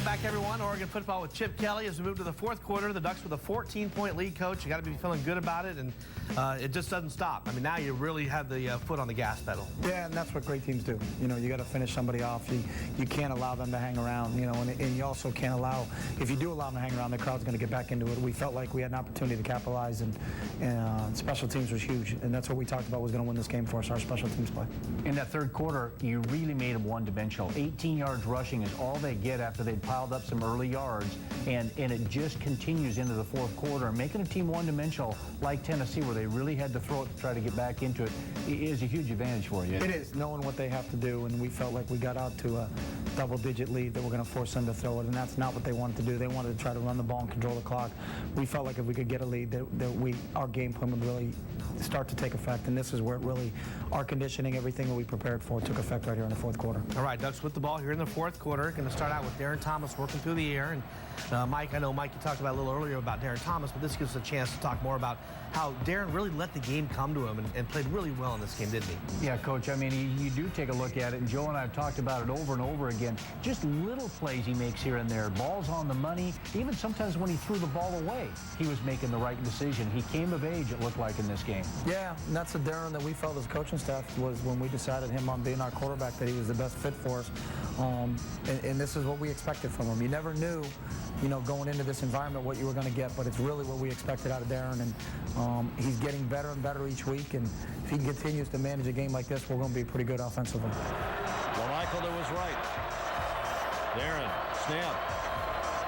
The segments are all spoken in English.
Welcome back, everyone. Oregon football with Chip Kelly as we move to the fourth quarter. The Ducks with a 14-point lead, Coach. You got to be feeling good about it, and it just doesn't stop. I mean, now you really have the foot on the gas pedal. Yeah, and that's what great teams do. You know, you got to finish somebody off. You can't allow them to hang around. You know, and you also can't allow, if you do allow them to hang around, the crowd's going to get back into it. We felt like we had an opportunity to capitalize, and special teams was huge, and that's what we talked about was going to win this game for us, our special teams play. In that third quarter, you really made them one-dimensional. 18 yards rushing is all they get after they'd piled up some early yards, and it just continues into the fourth quarter. Making a team one-dimensional like Tennessee, where they really had to throw it to try to get back into it, is a huge advantage for you. It is, knowing what they have to do, and we felt like we got out to a double-digit lead that we're going to force them to throw it, and that's not what they wanted to do. They wanted to try to run the ball and control the clock. We felt like if we could get a lead, that our game plan would really start to take effect, and this is where it really, our conditioning, everything that we prepared for, took effect right here in the fourth quarter. All right, Ducks with the ball here in the fourth quarter. Going to start out with Darren Thomas working through the air. And Mike, I know, Mike, you talked about a little earlier about Darren Thomas, but this gives us a chance to talk more about how Darren really let the game come to him and played really well in this game, didn't he? Yeah, Coach, I mean, you do take a look at it, and Joe and I have talked about it over and over again. Just little plays he makes here and there. Balls on the money. Even sometimes when he threw the ball away, he was making the right decision. He came of age, it looked like, in this game. Yeah, and that's the Darren that we felt as coaching staff was when we decided him on being our quarterback, that he was the best fit for us. And this is what we expected from him. You never knew, you know, going into this environment what you were going to get, but it's really what we expected out of Darren, and he's getting better and better each week, and if he continues to manage a game like this, we're going to be pretty good offensively. Well, Michael to his right. Darren, snap.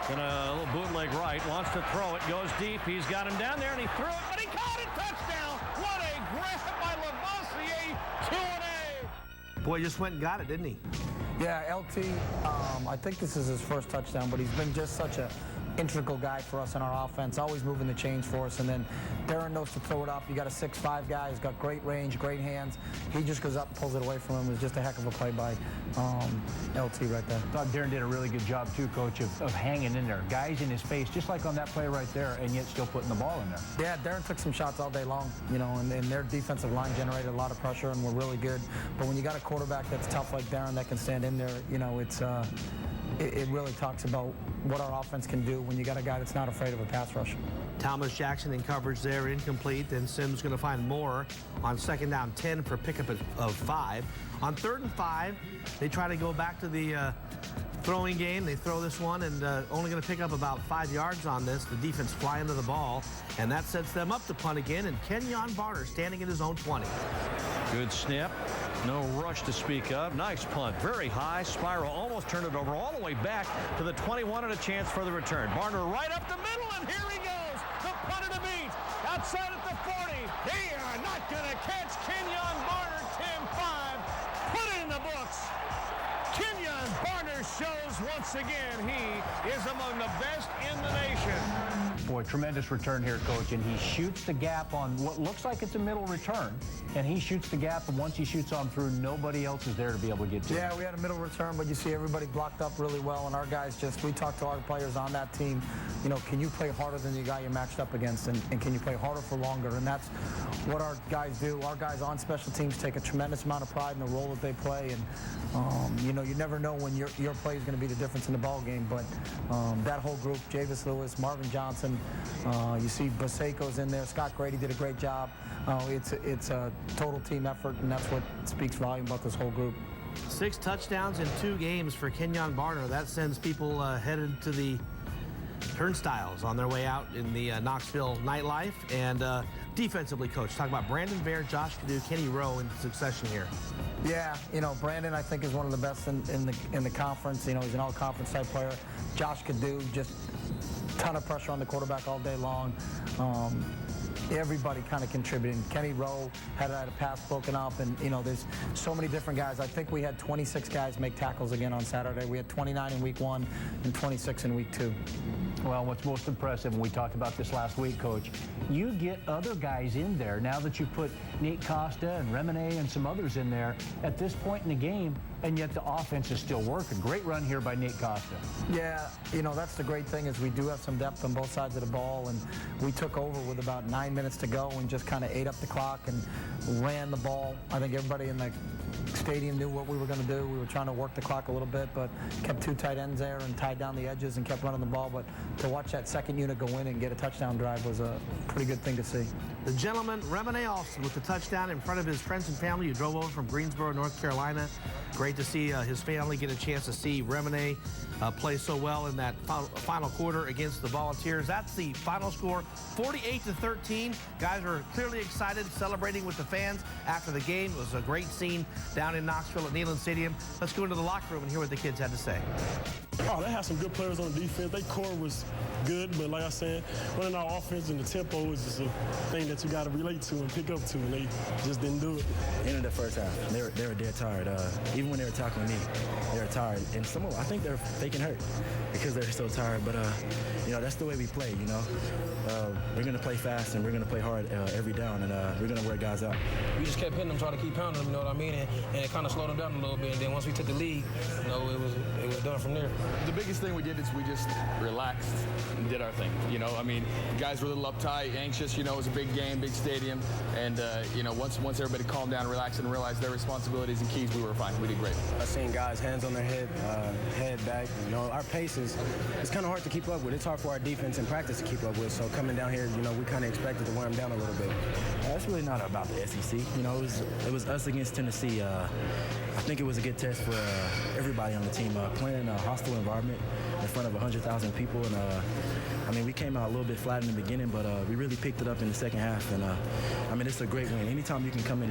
Gonna a little bootleg right, wants to throw it, goes deep, he's got him down there, and he threw it, but he caught it, touchdown! What a grab by Lavoisier, 2-A! Boy, just went and got it, didn't he? Yeah, LT, I think this is his first touchdown, but he's been just such a integral guy for us in our offense, always moving the chains for us. And then Darren knows to throw it up. You got a 6'5" guy, he's got great range, great hands. He just goes up and pulls it away from him. It was just a heck of a play by LT right there. I thought Darren did a really good job, too, Coach, of hanging in there. Guys in his face, just like on that play right there, and yet still putting the ball in there. Yeah, Darren took some shots all day long, you know, and their defensive line generated a lot of pressure and were really good. But when you got a quarterback that's tough like Darren that can stand in there, you know, it really talks about what our offense can do when you got a guy that's not afraid of a pass rush. Thomas Jackson in coverage there, incomplete. Then Sims going to find Moore on second down 10 for pickup of 5. On 3rd and 5, they try to go back to the throwing game. They throw this one and only going to pick up about 5 yards on this. The defense fly into the ball, and that sets them up to punt again. And Kenyon Barner standing at his own 20. Good snap. No rush to speak of. Nice punt. Very high. Spiral almost turned it over all the way back to the 21 and a chance for the return. Barner right up the middle, and here he goes. The punt of the beat. Outside at the 40. They are not going to catch Kenyon Barner. 10-5. Put it in the books. Kenyon Barner shows once again he is among the best in the nation. Boy, tremendous return here, Coach, and he shoots the gap on what looks like it's a middle return, and he shoots the gap, and once he shoots on through, nobody else is there to be able to get to it. Yeah, we had a middle return, but you see everybody blocked up really well, and our guys we talked to our players on that team, you know, can you play harder than the guy you're matched up against, and can you play harder for longer? And that's what our guys do. Our guys on special teams take a tremendous amount of pride in the role that they play, and you know, you never know when your play is going to be the difference in the ball game, but that whole group, Javis Lewis, Marvin Johnson, you see Baseko's in there, Scott Grady did a great job. It's a total team effort, and that's what speaks volume about this whole group. 6 touchdowns in 2 games for Kenyon Barner. That sends people headed to the turnstiles on their way out in the Knoxville nightlife. And defensively, Coach, talk about Brandon Bear, Josh Cadu, Kenny Rowe in succession here. Yeah, you know, Brandon, I think, is one of the best in the conference. You know, he's an all-conference type player. Josh Cadu, just a ton of pressure on the quarterback all day long. Everybody kind of contributing. Kenny Rowe had a pass broken up, and, you know, there's so many different guys. I think we had 26 guys make tackles again on Saturday. We had 29 in week 1 and 26 in week 2. Well, what's most impressive, and we talked about this last week, Coach, you get other guys in there. Now that you put Nate Costa and Remine and some others in there, at this point in the game, and yet the offense is still working. Great run here by Nate Costa. Yeah, you know, that's the great thing is we do have some depth on both sides of the ball, and we took over with about 9 minutes to go and just kind of ate up the clock and ran the ball. I think everybody in the stadium knew what we were going to do. We were trying to work the clock a little bit, but kept 2 tight ends there and tied down the edges and kept running the ball. But to watch that second unit go in and get a touchdown drive was a pretty good thing to see. The gentleman, Remine Alston, with the touchdown in front of his friends and family who drove over from Greensboro, North Carolina. Great to see his family get a chance to see Remine play so well in that final quarter against the Volunteers. That's the final score, 48-13. Guys are clearly excited, celebrating with the fans after the game. It was a great scene down in Knoxville at Neyland Stadium. Let's go into the locker room and hear what the kids had to say. Oh, they had some good players on defense. Their core was good, but like I said, running our offense and the tempo is just a thing that you got to relate to and pick up to, and they just didn't do it. End of the first half, they were dead tired. Even when they were tackling me, they were tired. And some of them, I think they're faking hurt because they're so tired. But, you know, that's the way we play, you know. We're going to play fast and we're going to play hard every down, and we're going to wear guys out. We just kept hitting them, trying to keep pounding them, you know what I mean? And it kind of slowed them down a little bit. And then once we took the lead, you know, it was done from there. The biggest thing we did is we just relaxed and did our thing. You know, I mean, guys were a little uptight, anxious. You know, it was a big game, big stadium, and you know, once everybody calmed down, relaxed, and realized their responsibilities and keys, we were fine. We did great. I've seen guys hands on their head, head back. You know, our pace it's kind of hard to keep up with. It's hard for our defense in practice to keep up with. So coming down here, you know, we kind of expected to wear them down a little bit. It's really not about the SEC. You know, it was us against Tennessee. I think it was a good test for everybody on the team. Playing in a hostile environment in front of 100,000 people, and I mean, we came out a little bit flat in the beginning, but we really picked it up in the second half. And I mean, it's a great win. Anytime you can come in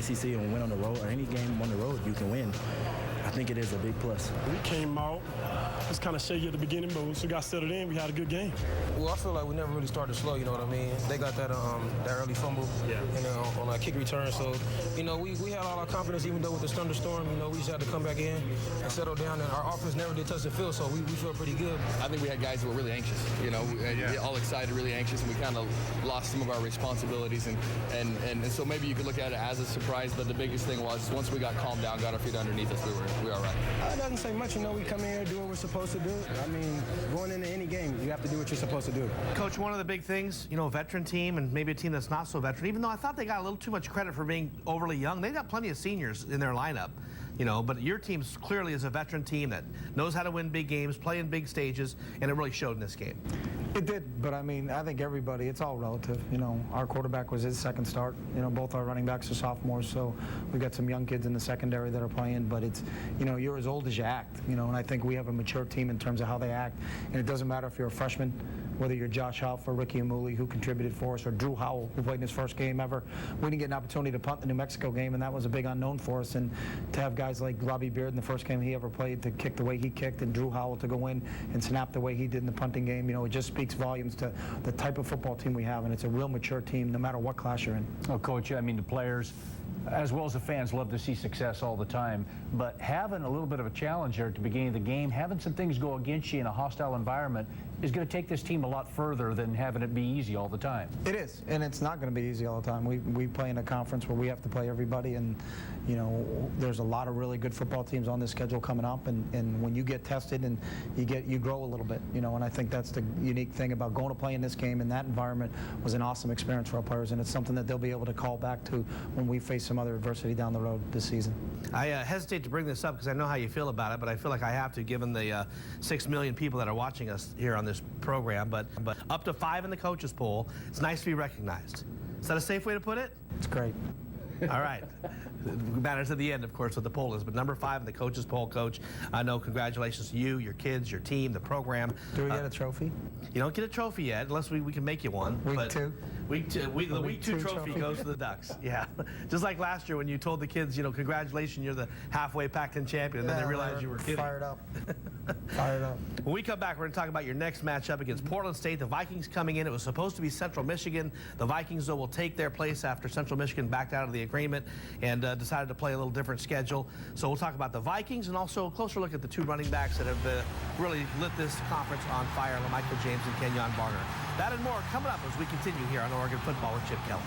SEC and win on the road, or any game on the road, you can win. I think it is a big plus. We came out, it was kind of shaky at the beginning, but once we got settled in, we had a good game. Well, I feel like we never really started slow, you know what I mean? They got that early fumble and on our kick return. So, you know, we had all our confidence, even though with the thunderstorm, you know, we just had to come back in and settle down. And our offense never did touch the field, so we felt pretty good. I think we had guys who were really anxious, you know, all excited, really anxious, and we kind of lost some of our responsibilities. And so maybe you could look at it as a surprise, but the biggest thing was once we got calmed down, got our feet underneath us, we were all right. It doesn't say much. You know, we come in here, do what we're supposed to do. I mean, going into any game, you have to do what you're supposed to do. Coach, one of the big things, you know, a veteran team and maybe a team that's not so veteran, even though I thought they got a little too much credit for being overly young, they got plenty of seniors in their lineup, you know, but your team clearly is a veteran team that knows how to win big games, play in big stages, and it really showed in this game. It did, but I mean, I think everybody, it's all relative. You know, our quarterback was his second start. You know, both our running backs are sophomores, so we got some young kids in the secondary that are playing, but it's, you know, you're as old as you act, you know, and I think we have a mature team in terms of how they act, and it doesn't matter if you're a freshman, whether you're Josh Huff or Ricky Amuli, who contributed for us, or Drew Howell, who played in his first game ever. We didn't get an opportunity to punt the New Mexico game, and that was a big unknown for us, and to have guys like Robbie Beard in the first game he ever played to kick the way he kicked, and Drew Howell to go in and snap the way he did in the punting game, you know, it just speaks volumes to the type of football team we have, and it's a real mature team no matter what class you're in. Oh, Coach, I mean, the players, as well as the fans, love to see success all the time, but having a little bit of a challenge there at the beginning of the game, having some things go against you in a hostile environment is going to take this team a lot further than having it be easy all the time. It is, and it's not going to be easy all the time. We play in a conference where we have to play everybody, and you know, there's a lot of really good football teams on this schedule coming up, and when you get tested and you grow a little bit, you know, and I think that's the unique thing about going to play in this game in that environment was an awesome experience for our players, and it's something that they'll be able to call back to when we face some other adversity down the road this season. I hesitate to bring this up because I know how you feel about it, but I feel like I have to, given the 6 million people that are watching us here on this program. But up to 5 in the coaches poll, it's nice to be recognized. Is that a safe way to put it? It's great. All right. It matters at the end, of course, what the poll is. But number 5 in the coaches poll, Coach. I know. Congratulations to you, your kids, your team, the program. Do we get a trophy? You don't get a trophy yet, unless we can make you one. Week 2. The week 2 trophy goes to the Ducks. Yeah. Just like last year when you told the kids, you know, congratulations, you're the halfway Pac-10 champion, and then they realized you were kidding. Fired up. Fired up. When we come back, we're going to talk about your next matchup against Portland State. The Vikings coming in. It was supposed to be Central Michigan. The Vikings, though, will take their place after Central Michigan backed out of the agreement and decided to play a little different schedule. So we'll talk about the Vikings and also a closer look at the 2 running backs that have really lit this conference on fire, Michael James and Kenyon Barner. That and more coming up as we continue here on Oregon Football with Chip Kelly.